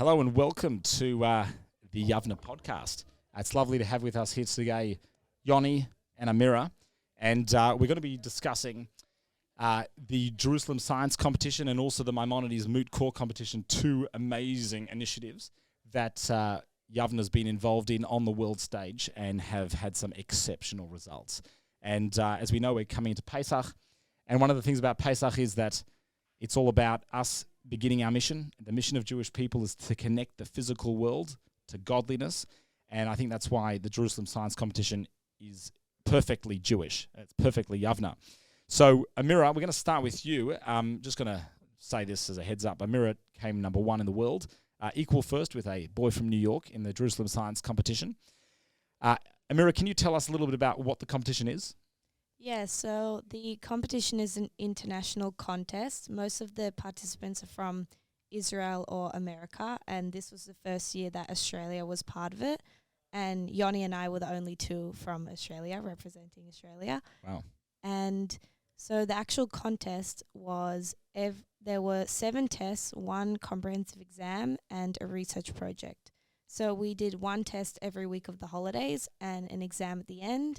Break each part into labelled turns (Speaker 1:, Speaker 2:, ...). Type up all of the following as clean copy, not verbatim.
Speaker 1: Hello and welcome to the Yavneh Podcast. It's lovely to have with us here today Yoni and Amira, and we're going to be discussing the Jerusalem Science Competition and also the Maimonides Moot Core Competition, two amazing initiatives that Yavneh's been involved in on the world stage and have had some exceptional results. And as we know, we're coming into Pesach, and one of the things about Pesach is that it's all about us beginning our mission. The mission of Jewish people is to connect the physical world to godliness, and I think that's why the Jerusalem Science Competition is perfectly Jewish. It's perfectly Yavneh. So, Amira, we're going to start with you. Just going to say this as a heads up. Amira came number one in the world, equal first with a boy from New York in the Jerusalem Science Competition. Amira, can you tell us a little bit about what the competition is?
Speaker 2: Yeah, so the competition is an international contest. Most of the participants are from Israel or America, and this was the first year that Australia was part of it. And Yoni and I were the only two from Australia representing Australia.
Speaker 1: Wow.
Speaker 2: And so the actual contest was, there were 7 tests, 1 comprehensive exam, and a research project. So we did 1 test every week of the holidays and an exam at the end.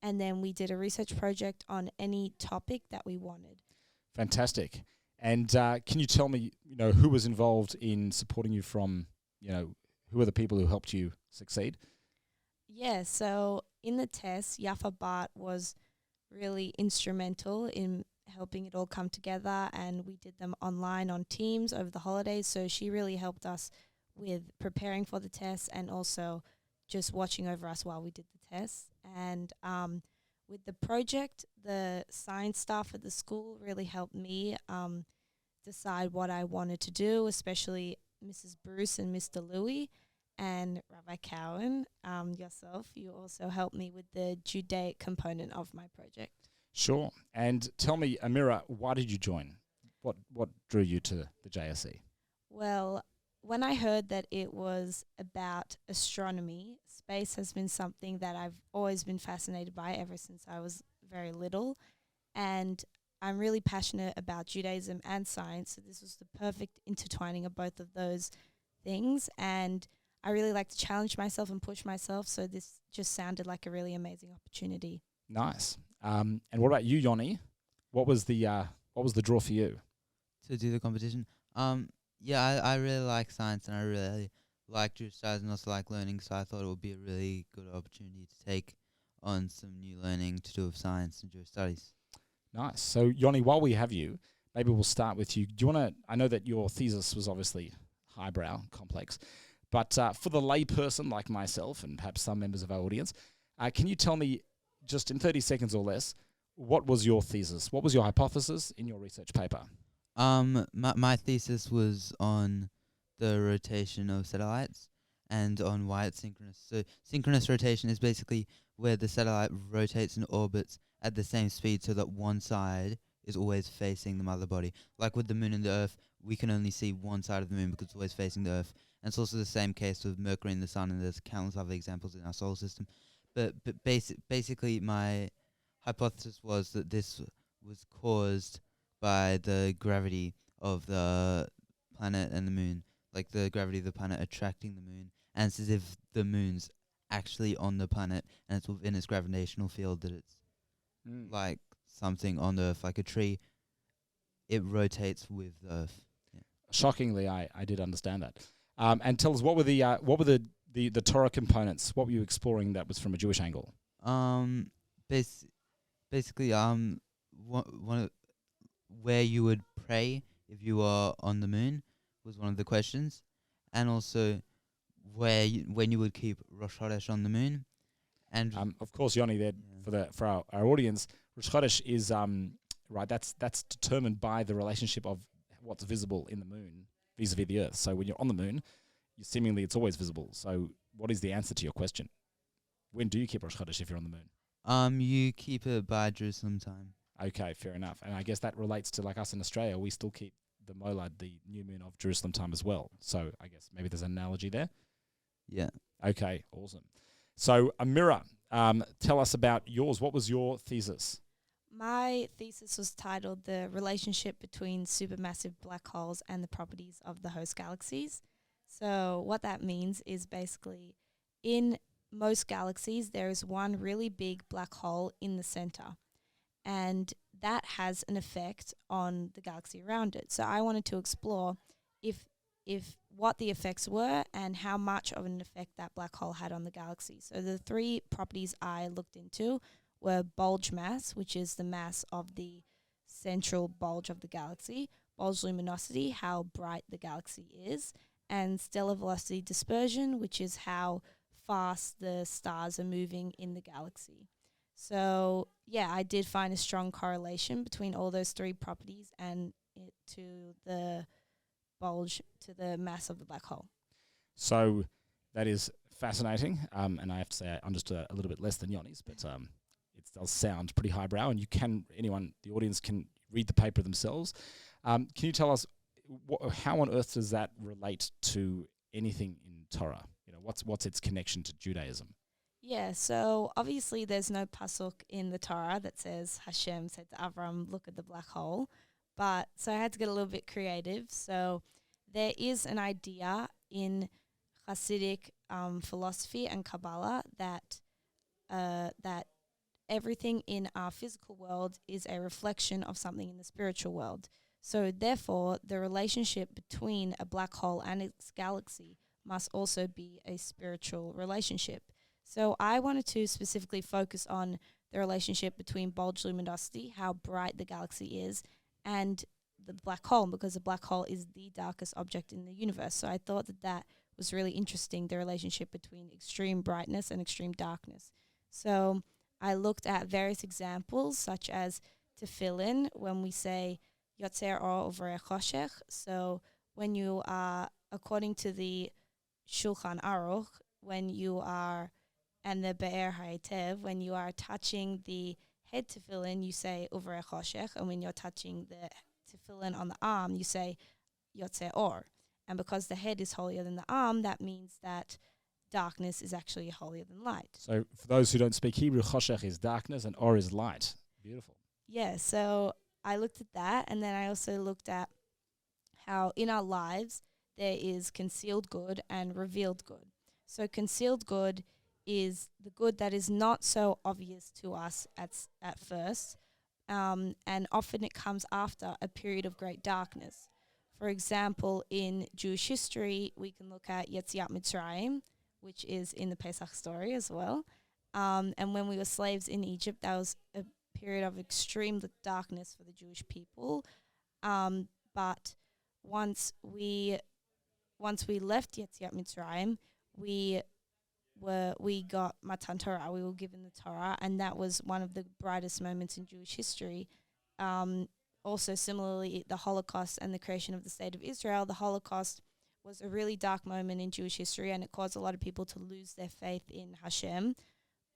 Speaker 2: And then we did a research project on any topic that we wanted.
Speaker 1: Fantastic. And can you tell me, who was involved in supporting you from, who are the people who helped you succeed?
Speaker 2: Yeah, so in the test, Yafna was really instrumental in helping it all come together, and we did them online on Teams over the holidays. So she really helped us with preparing for the tests and also just watching over us while we did the tests. And with the project, the science staff at the school really helped me decide what I wanted to do, especially Mrs. Bruce and Mr. Louis and Rabbi Cowen. Yourself, you also helped me with the Judaic component of my project.
Speaker 1: Sure. And tell me, Amira, why did you join? What drew you to the JSC?
Speaker 2: Well, when I heard that it was about astronomy, space has been something that I've always been fascinated by ever since I was very little. And I'm really passionate about Judaism and science, so this was the perfect intertwining of both of those things. And I really like to challenge myself and push myself, so this just sounded like a really amazing opportunity.
Speaker 1: Nice. And what about you, Yoni? What was the draw for you?
Speaker 3: To do the competition? Yeah, I really like science, and I really like Jewish studies and also like learning, so I thought it would be a really good opportunity to take on some new learning to do with science and Jewish studies.
Speaker 1: Nice. So, Yoni, while we have you, maybe we'll start with you. Do you want to, I know that your thesis was obviously highbrow, complex, but for the layperson like myself and perhaps some members of our audience, can you tell me, just in 30 seconds or less, what was your thesis? What was your hypothesis in your research paper?
Speaker 3: My thesis was on the rotation of satellites and on why it's synchronous. So synchronous rotation is basically where the satellite rotates and orbits at the same speed so that one side is always facing the mother body. Like with the moon and the earth, we can only see one side of the moon because it's always facing the earth. And it's also the same case with Mercury and the sun, and there's countless other examples in our solar system. But basically my hypothesis was that this was caused by the gravity of the planet and the moon, like the gravity of the planet attracting the moon, and it's as if the moon's actually on the planet and it's within its gravitational field that it's like something on the earth, like a tree. It rotates with the earth. Yeah.
Speaker 1: Shockingly, I did understand that. And tell us, what were the Torah components? What were you exploring that was from a Jewish angle?
Speaker 3: Basically, one of where you would pray if you are on the moon was one of the questions, and also when you would keep Rosh Chodesh on the moon, and
Speaker 1: of course, Yoni, there for our audience, Rosh Chodesh is right. That's determined by the relationship of what's visible in the moon vis-a-vis the Earth. So when you're on the moon, seemingly it's always visible. So what is the answer to your question? When do you keep Rosh Chodesh if you're on the moon?
Speaker 3: You keep it by Jerusalem time.
Speaker 1: Okay, fair enough. And I guess that relates to, like us in Australia, we still keep the Molad, the new moon of Jerusalem time as well. So I guess maybe there's an analogy there.
Speaker 3: Yeah.
Speaker 1: Okay, awesome. So Amira, tell us about yours. What was your thesis?
Speaker 2: My thesis was titled The Relationship Between Supermassive Black Holes and the Properties of the Host Galaxies. So what that means is basically in most galaxies, there is one really big black hole in the center, and that has an effect on the galaxy around it. So I wanted to explore if what the effects were and how much of an effect that black hole had on the galaxy. So the three properties I looked into were bulge mass, which is the mass of the central bulge of the galaxy, bulge luminosity, how bright the galaxy is, and stellar velocity dispersion, which is how fast the stars are moving in the galaxy. So, yeah, I did find a strong correlation between all those three properties and it to the bulge, to the mass of the black hole.
Speaker 1: So that is fascinating, and I have to say I understood a little bit less than Yoni's, but it does sound pretty highbrow, and the audience can read the paper themselves. Can you tell us how on earth does that relate to anything in Torah? What's its connection to Judaism?
Speaker 2: Yeah, so obviously there's no pasuk in the Torah that says Hashem said to Avram, look at the black hole. But so I had to get a little bit creative. So there is an idea in Hasidic philosophy and Kabbalah that everything in our physical world is a reflection of something in the spiritual world. So therefore, the relationship between a black hole and its galaxy must also be a spiritual relationship. So I wanted to specifically focus on the relationship between bulge luminosity, how bright the galaxy is, and the black hole, because the black hole is the darkest object in the universe. So I thought that was really interesting, the relationship between extreme brightness and extreme darkness. So I looked at various examples, such as tefillin, when we say Yotzer or Over Choshech. So when you are, according to the Shulchan Aruch, when you are, and the Be'er Ha'etev, when you are touching the head tefillin, you say Over Choshech, and when you're touching the tefillin on the arm, you say Yotzer Or. And because the head is holier than the arm, that means that darkness is actually holier than light.
Speaker 1: So for those who don't speak Hebrew, Choshech is darkness and Or is light. Beautiful.
Speaker 2: Yeah, so I looked at that, and then I also looked at how in our lives there is concealed good and revealed good. So concealed good is the good that is not so obvious to us at first, and often it comes after a period of great darkness. For example, in Jewish history, we can look at Yetziat Mitzrayim, which is in the Pesach story as well. And when we were slaves in Egypt, that was a period of extreme darkness for the Jewish people. But once we left Yetziat Mitzrayim, we got Matan Torah. We were given the Torah, and that was one of the brightest moments in Jewish history. Also, similarly, the Holocaust and the creation of the State of Israel. The Holocaust was a really dark moment in Jewish history, and it caused a lot of people to lose their faith in Hashem.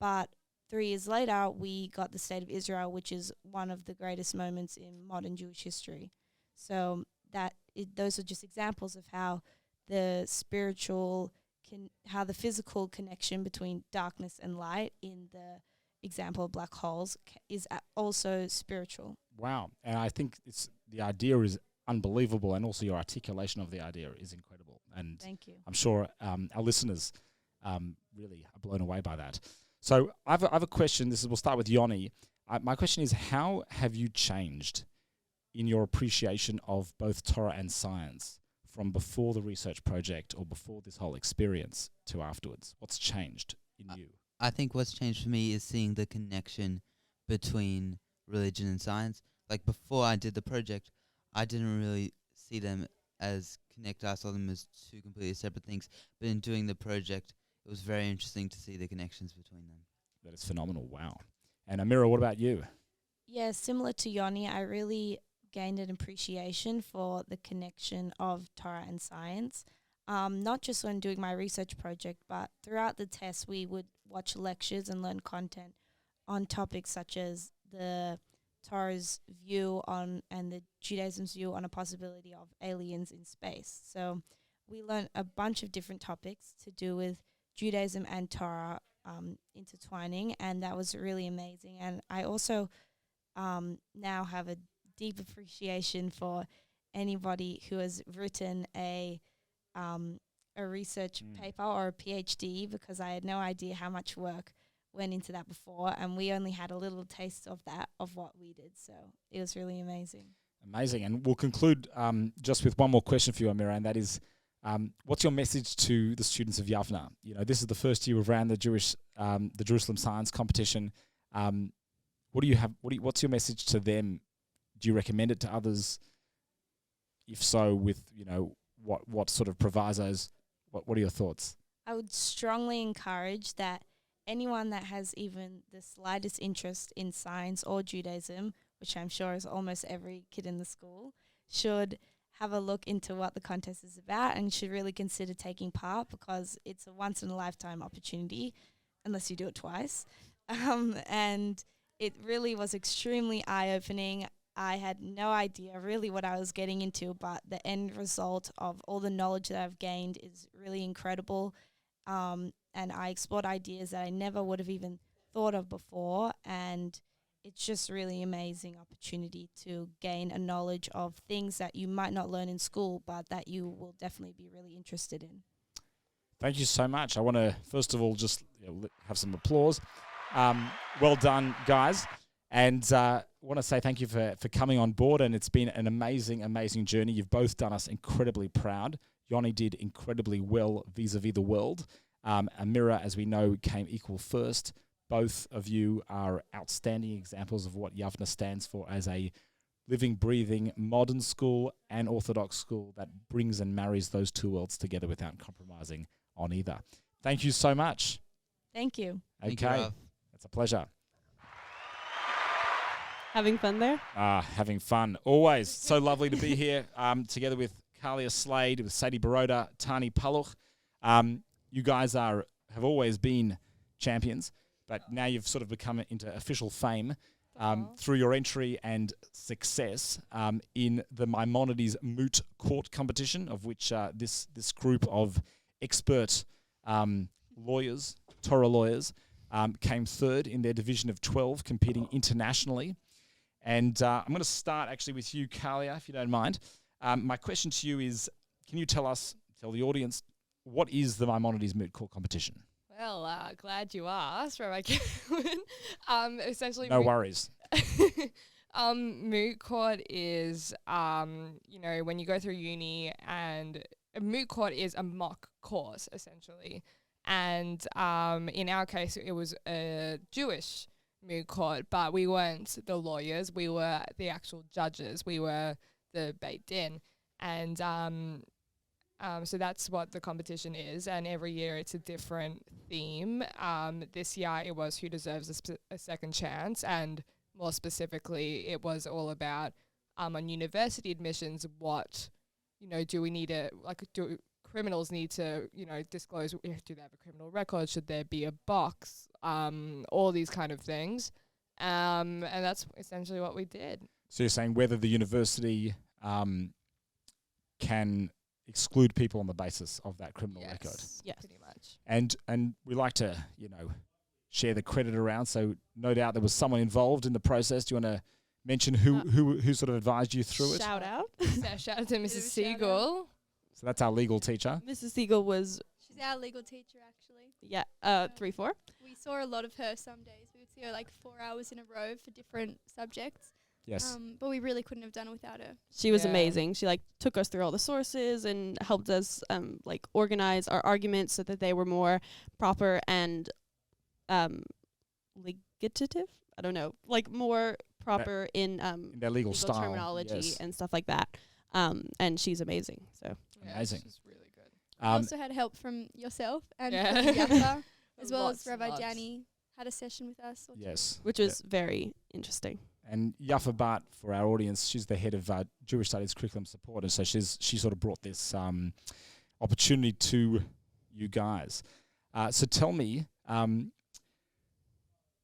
Speaker 2: But 3 years later, we got the State of Israel, which is one of the greatest moments in modern Jewish history. So those are just examples of how the how the physical connection between darkness and light in the example of black holes is also spiritual.
Speaker 1: Wow. And I think the idea is unbelievable, and also your articulation of the idea is incredible. And
Speaker 2: thank you.
Speaker 1: I'm sure our listeners really are blown away by that. So I have a question. We'll start with Yoni. My question is, how have you changed in your appreciation of both Torah and science from before the research project or before this whole experience to afterwards? What's changed in you?
Speaker 3: I think what's changed for me is seeing the connection between religion and science. Like before I did the project, I didn't really see them as connected. I saw them as two completely separate things. But in doing the project, it was very interesting to see the connections between them.
Speaker 1: That is phenomenal. Wow. And Amira, what about you?
Speaker 2: Yeah, similar to Yoni, I really gained an appreciation for the connection of Torah and science. Not just when doing my research project, but throughout the test, we would watch lectures and learn content on topics such as the Torah's view on and the Judaism's view on a possibility of aliens in space. So we learned a bunch of different topics to do with Judaism and Torah intertwining, and that was really amazing. And I also now have a deep appreciation for anybody who has written a a research paper or a PhD because I had no idea how much work went into that before, and we only had a little taste of that, of what we did. So it was really amazing.
Speaker 1: Amazing. And we'll conclude just with one more question for you, Amira, and that is, what's your message to the students of Yavneh? You know, this is the first year we've ran the Jerusalem Science Competition. What's your message to them? Do you recommend it to others? If so, with, you know, what sort of provisos? What are your thoughts?
Speaker 2: I would strongly encourage that anyone that has even the slightest interest in science or Judaism, which I'm sure is almost every kid in the school, should have a look into what the contest is about and should really consider taking part, because it's a once-in-a-lifetime opportunity, unless you do it twice. And it really was extremely eye-opening. I had no idea really what I was getting into, but the end result of all the knowledge that I've gained is really incredible. And I explored ideas that I never would have even thought of before, and it's just really amazing opportunity to gain a knowledge of things that you might not learn in school, but that you will definitely be really interested in.
Speaker 1: Thank you so much. I want to, first of all, just have some applause. Well done, guys. And want to say thank you for coming on board, and it's been an amazing, amazing journey. You've both done us incredibly proud. Yoni did incredibly well vis-a-vis the world. Amira, as we know, came equal first. Both of you are outstanding examples of what Yavneh stands for as a living, breathing, modern school and Orthodox school that brings and marries those two worlds together without compromising on either. Thank you so much.
Speaker 2: Thank you.
Speaker 3: Thank you,
Speaker 1: Okay,
Speaker 3: Rav.
Speaker 1: that's a pleasure.
Speaker 4: Having fun there?
Speaker 1: Having fun. Always so lovely to be here together with Carlia Slade, with Sadie, Boroda, Tahni, Paluch. You guys have always been champions, but now you've sort of become into official fame through your entry and success in the Maimonides Moot court competition, of which this group of expert lawyers, Torah lawyers, came third in their division of 12, competing internationally. And I'm going to start actually with you, Carlia, if you don't mind. My question to you is, can you tell the audience, what is the Maimonides Moot court competition?
Speaker 5: Well, glad you asked, Rabbi Cowen. Essentially,
Speaker 1: No worries.
Speaker 5: moot court is, when you go through uni, and a moot court is a mock course, essentially. And in our case, it was a Jewish moot court, but we weren't the lawyers. We were the actual judges. We were the Beit Din. And so that's what the competition is. And every year it's a different theme. This year it was who deserves a second chance. And more specifically, it was all about on university admissions, what, do we need to, do criminals need to, disclose, do they have a criminal record? Should there be a box? All these kind of things. And that's essentially what we did.
Speaker 1: So you're saying whether the university can exclude people on the basis of that criminal record.
Speaker 5: Yes, pretty much.
Speaker 1: And we like to, share the credit around. So no doubt there was someone involved in the process. Do you want to mention who sort of advised you through it?
Speaker 4: Shout out.
Speaker 5: So shout out to Mrs. Siegel.
Speaker 1: So that's our legal teacher.
Speaker 4: Mrs. Siegel was,
Speaker 6: She's our legal teacher, actually.
Speaker 4: 3-4.
Speaker 6: We saw a lot of her some days. We would see her 4 hours in a row for different subjects.
Speaker 1: Yes.
Speaker 6: But we really couldn't have done it without her.
Speaker 4: She was
Speaker 5: Yeah.
Speaker 4: amazing. She took us through all the sources and helped us organize our arguments so that they were more proper and legislative. I don't know, more proper in
Speaker 1: their legal style.
Speaker 4: terminology
Speaker 1: Yes.
Speaker 4: and stuff like that. And she's amazing. So
Speaker 1: Amazing.
Speaker 5: She's really good.
Speaker 6: We also had help from yourself and
Speaker 5: Yeah.
Speaker 6: from Yafna, as well
Speaker 5: Lots
Speaker 6: as
Speaker 5: and
Speaker 6: Rabbi
Speaker 5: lots.
Speaker 6: Danny had a session with us.
Speaker 1: Yes.
Speaker 4: which was very interesting.
Speaker 1: And Yafna Bart, for our audience, she's the head of Jewish Studies Curriculum Support, and so she sort of brought this opportunity to you guys. So tell me,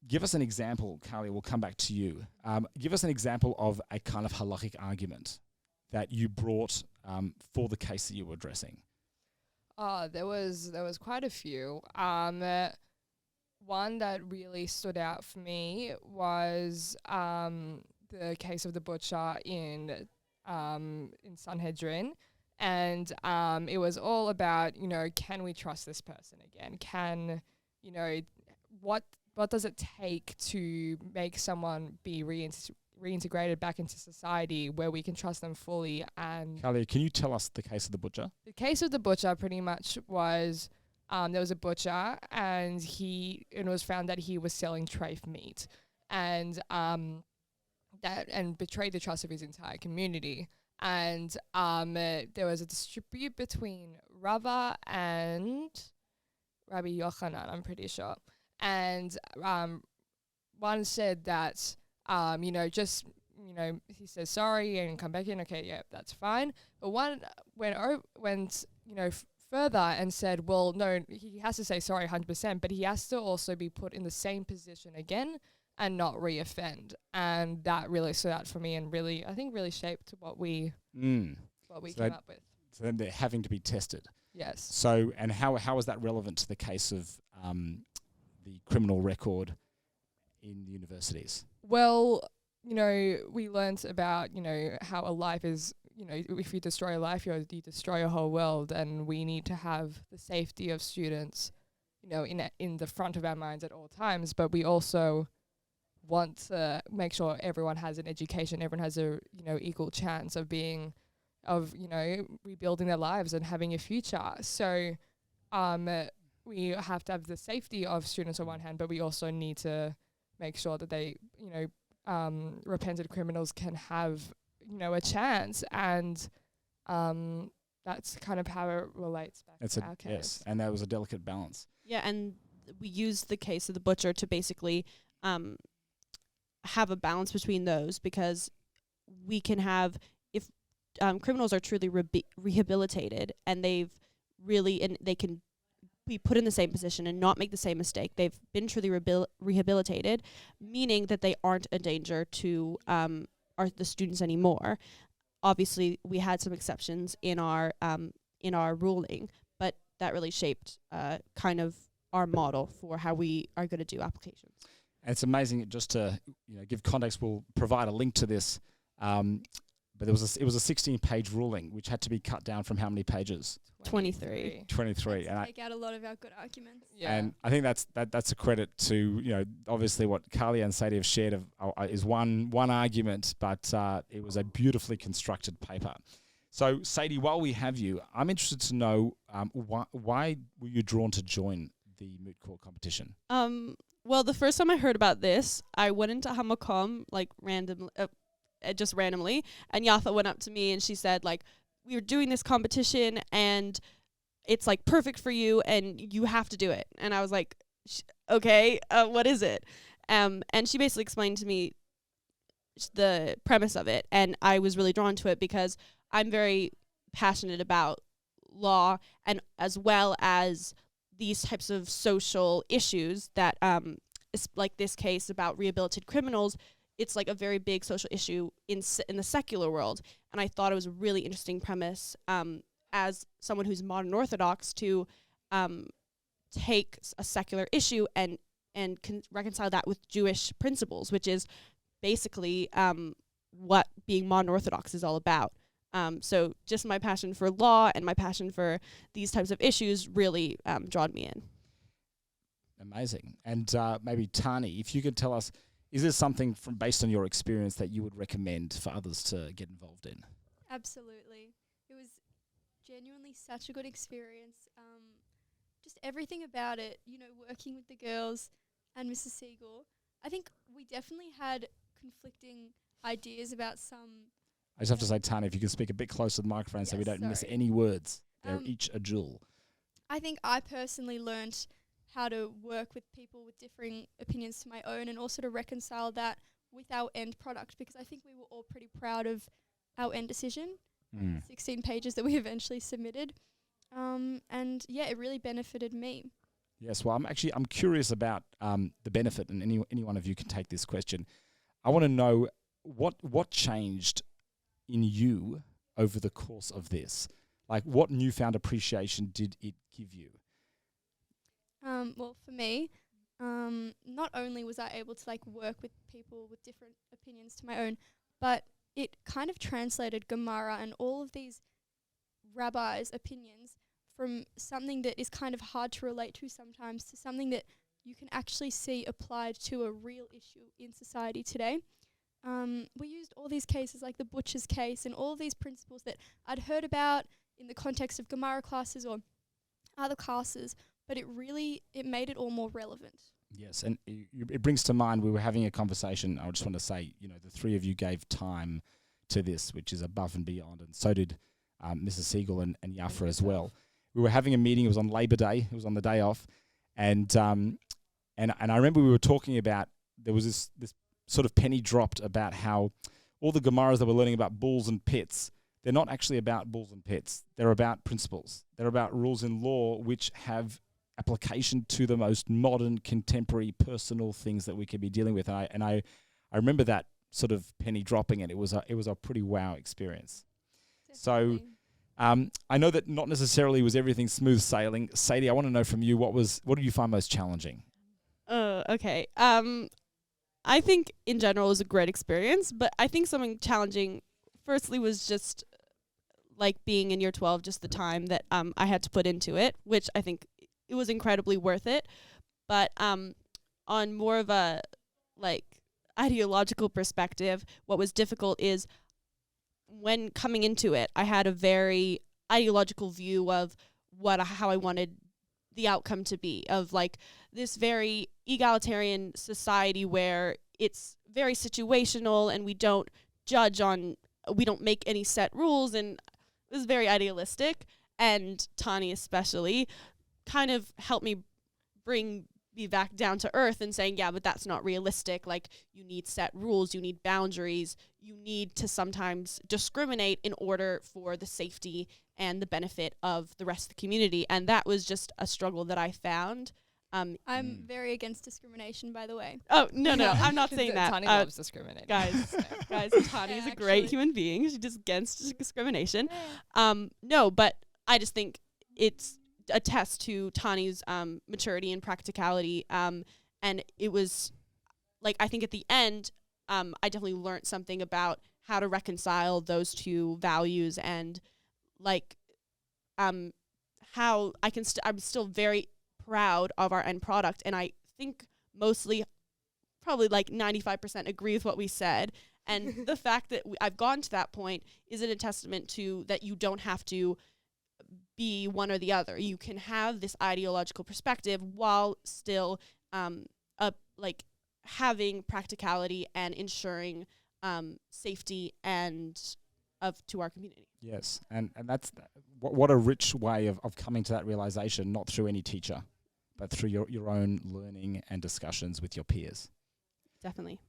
Speaker 1: give us an example, Carlia, we'll come back to you. Give us an example of a kind of halachic argument that you brought for the case that you were addressing.
Speaker 5: There was quite a few. One that really stood out for me was the case of the butcher in Sanhedrin, And it was all about, can we trust this person again? What does it take to make someone be reintegrated back into society where we can trust them fully? And
Speaker 1: Carlia, can you tell us the case of the butcher?
Speaker 5: the case of the butcher pretty much was there was a butcher and it was found that he was selling trafe meat and betrayed the trust of his entire community. And there was a dispute between Rava and Rabbi Yochanan, I'm pretty sure. And one said that, he says sorry and come back in. Okay, yeah, that's fine. But one went further and said, well, no, he has to say sorry 100%, but he has to also be put in the same position again and not re-offend. And that really stood out for me and really, I think, really shaped what we came up with.
Speaker 1: So then they're having to be tested.
Speaker 5: Yes.
Speaker 1: So, and how is that relevant to the case of the criminal record in the universities?
Speaker 5: Well, we learnt about, how a life is, if you destroy a life, you destroy a whole world, and we need to have the safety of students, in the front of our minds at all times. But we also want to make sure everyone has an education, everyone has a, equal chance of rebuilding their lives and having a future. So, we have to have the safety of students on one hand, but we also need to make sure that they, repentant criminals can have, a chance. And that's kind of how it relates back to our case.
Speaker 1: Yes, and that was a delicate balance.
Speaker 4: Yeah, and we used the case of the butcher to basically have a balance between those, because we can have, if criminals are truly rehabilitated and they can be put in the same position and not make the same mistake. They've been truly rehabilitated, meaning that they aren't a danger to the students anymore. Obviously, we had some exceptions in our ruling, but that really shaped kind of our model for how we are going to do applications.
Speaker 1: And it's amazing. Just to give context, we'll provide a link to this. But it was a 16-page ruling, which had to be cut down from how many pages?
Speaker 4: 23.
Speaker 1: 23.
Speaker 6: And take out a lot of our good arguments.
Speaker 5: Yeah.
Speaker 1: And I think that's a credit to obviously what Carlia and Sadie have shared is one argument, but it was a beautifully constructed paper. So Sadie, while we have you, I'm interested to know why were you drawn to join the Moot Court competition?
Speaker 4: Well, the first time I heard about this, I went into Hamakom just randomly, and Yafna went up to me and she said, like, we were doing this competition and it's like perfect for you and you have to do it. And I was like, okay, what is it? And she basically explained to me the premise of it, and I was really drawn to it because I'm very passionate about law, and as well as these types of social issues that like this case about rehabilitated criminals. It's like a very big social issue in the secular world. And I thought it was a really interesting premise as someone who's modern Orthodox to take a secular issue and reconcile that with Jewish principles, which is basically what being modern Orthodox is all about. So just my passion for law and my passion for these types of issues really drawed me in.
Speaker 1: Amazing. And maybe Tahni, if you could tell us, is this something based on your experience that you would recommend for others to get involved in?
Speaker 6: Absolutely. It was genuinely such a good experience. Just everything about it, working with the girls and Mrs. Siegel. I think we definitely had conflicting ideas about some.
Speaker 1: I just have to say, Tahni, if you can speak a bit closer to the microphone so we don't miss any words. They're each a jewel.
Speaker 6: I think I personally learnt how to work with people with differing opinions to my own, and also to reconcile that with our end product, because I think we were all pretty proud of our end decision, 16 pages that we eventually submitted. And yeah, it really benefited me.
Speaker 1: Yes, well, I'm curious about the benefit, and any one of you can take this question. I want to know what changed in you over the course of this. Like, what newfound appreciation did it give you?
Speaker 6: Well, for me, not only was I able to work with people with different opinions to my own, but it kind of translated Gemara and all of these rabbis' opinions from something that is kind of hard to relate to sometimes to something that you can actually see applied to a real issue in society today. We used all these cases like the butcher's case and all of these principles that I'd heard about in the context of Gemara classes or other classes, but it made it all more relevant.
Speaker 1: Yes, and it brings to mind, we were having a conversation. I just want to say, the three of you gave time to this, which is above and beyond, and so did Mrs. Siegel and Yafna as well. We were having a meeting. It was on Labor Day. It was on the day off, and I remember we were talking about, there was this sort of penny dropped about how all the Gemaras that we're learning about bulls and pits, they're not actually about bulls and pits. They're about principles. They're about rules in law which have application to the most modern, contemporary, personal things that we could be dealing with. And I remember that sort of penny dropping, and it was a pretty wow experience.
Speaker 6: Definitely.
Speaker 1: So I know that not necessarily was everything smooth sailing. Sadie, I want to know from you, what did you find most challenging?
Speaker 4: Okay. I think in general it was a great experience, but I think something challenging firstly was just like being in year 12, just the time that I had to put into it, which I think it was incredibly worth it. But on more of a like ideological perspective, what was difficult is when coming into it, I had a very ideological view of how I wanted the outcome to be, of like this very egalitarian society where it's very situational and we don't make any set rules, and it was very idealistic. And Tahni especially kind of helped me bring me back down to earth and saying, yeah, but that's not realistic. Like, you need set rules, you need boundaries, you need to sometimes discriminate in order for the safety and the benefit of the rest of the community. And that was just a struggle that I found.
Speaker 6: I'm very against discrimination, by the way.
Speaker 4: Oh, no, I'm not saying that.
Speaker 5: Tahni loves discriminating.
Speaker 4: Guys, Tahni is a great
Speaker 6: actually.
Speaker 4: human being. She's just against discrimination. No, but I just think it's a test to Tahni's maturity and practicality. And it was, like, I think at the end, I definitely learned something about how to reconcile those two values, and like how I can I'm still very proud of our end product, and I think mostly probably like 95% agree with what we said. And the fact that I've gotten to that point isn't a testament to that you don't have to be one or the other. You can have this ideological perspective while still like having practicality and ensuring safety and to our community.
Speaker 1: Yes, and that's what a rich way of coming to that realization, not through any teacher, but through your own learning and discussions with your peers.
Speaker 4: Definitely.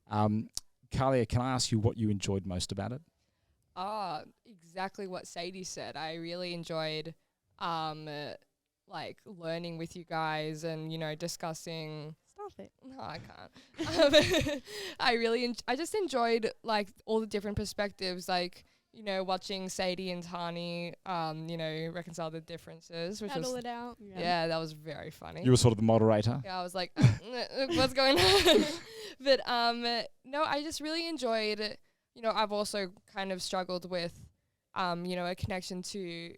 Speaker 1: Carlia, can I ask you what you enjoyed most about it?
Speaker 5: Exactly what Sadie said. I really enjoyed like learning with you guys and, discussing.
Speaker 4: Stop it.
Speaker 5: No, I can't. I just enjoyed like all the different perspectives, like, watching Sadie and Tahni, reconcile the differences, which
Speaker 6: Battle
Speaker 5: was,
Speaker 6: it out.
Speaker 5: yeah, that was very funny.
Speaker 1: You were sort of the moderator.
Speaker 5: Yeah, I was like, what's going on? But no, I just really enjoyed. I've also kind of struggled with, a connection to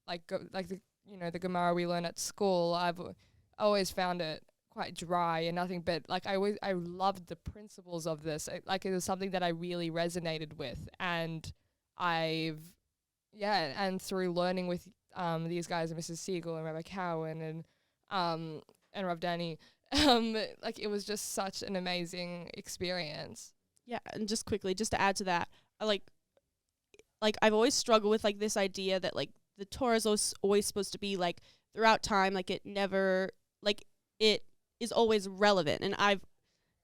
Speaker 5: the Gemara we learn at school. I've always found it quite dry and nothing but like I loved the principles of this. It was something that I really resonated with, and and through learning with these guys, Mrs. Siegel and Rabbi Cowen and Rav Danny, it was just such an amazing experience.
Speaker 4: Yeah, and just quickly, just to add to that, I I've always struggled with like this idea that like the Torah is always supposed to be like throughout time, like it never, like it is always relevant. And I've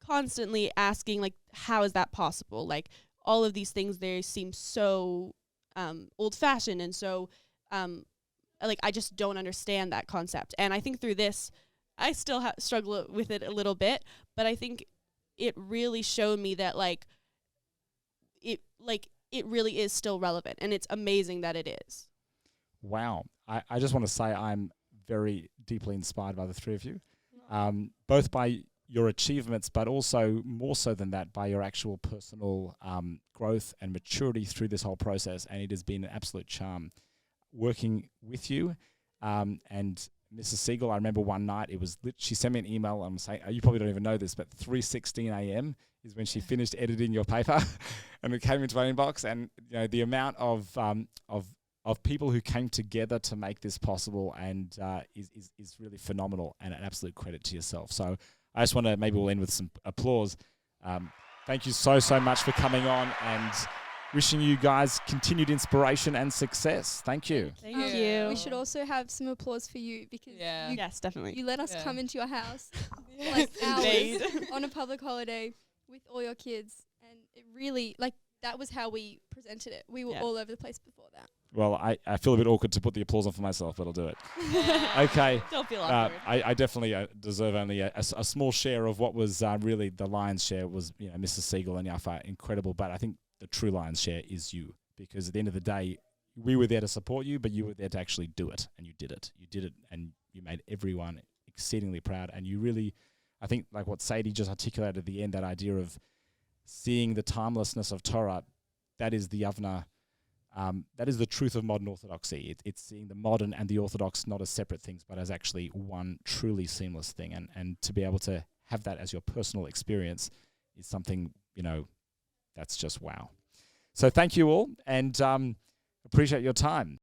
Speaker 4: constantly asking like, how is that possible? Like all of these things, they seem so old fashioned. And so I just don't understand that concept. And I think through this, I still struggle with it a little bit, but I think it really showed me that it really is still relevant, and it's amazing that it is.
Speaker 1: Wow. I just want to say I'm very deeply inspired by the three of you, both by your achievements, but also more so than that, by your actual personal growth and maturity through this whole process. And it has been an absolute charm working with you. And Mrs. Siegel, I remember one night she sent me an email. I'm saying, you probably don't even know this, but 3:16 a.m. is when she finished editing your paper, and it came into my inbox. And the amount of people who came together to make this possible and is really phenomenal, and an absolute credit to yourself. So I just want to, maybe we'll end with some applause. Thank you so much for coming on, and wishing you guys continued inspiration and success. Thank you.
Speaker 4: Thank you.
Speaker 6: We should also have some applause for you because
Speaker 4: Yes, definitely.
Speaker 6: you let us
Speaker 5: Yeah.
Speaker 6: come into your house
Speaker 4: Yes,
Speaker 6: hours
Speaker 4: indeed.
Speaker 6: on a public holiday with all your kids, and it really that was how we presented it. We were all over the place before that.
Speaker 1: Well, I feel a bit awkward to put the applause on for myself, but I'll do it. Okay.
Speaker 4: Don't feel awkward.
Speaker 1: I definitely deserve only a small share of what was really the lion's share was, Mrs. Siegel and Yafna, incredible. But I think the true lion's share is you, because at the end of the day, we were there to support you, but you were there to actually do it, and you did it. You did it, and you made everyone exceedingly proud. And you really, I think, like what Sadie just articulated at the end, that idea of seeing the timelessness of Torah, that is the Yavneh. That is the truth of modern orthodoxy. It's seeing the modern and the orthodox not as separate things, but as actually one truly seamless thing. And to be able to have that as your personal experience is something, that's just wow. So thank you all, and appreciate your time.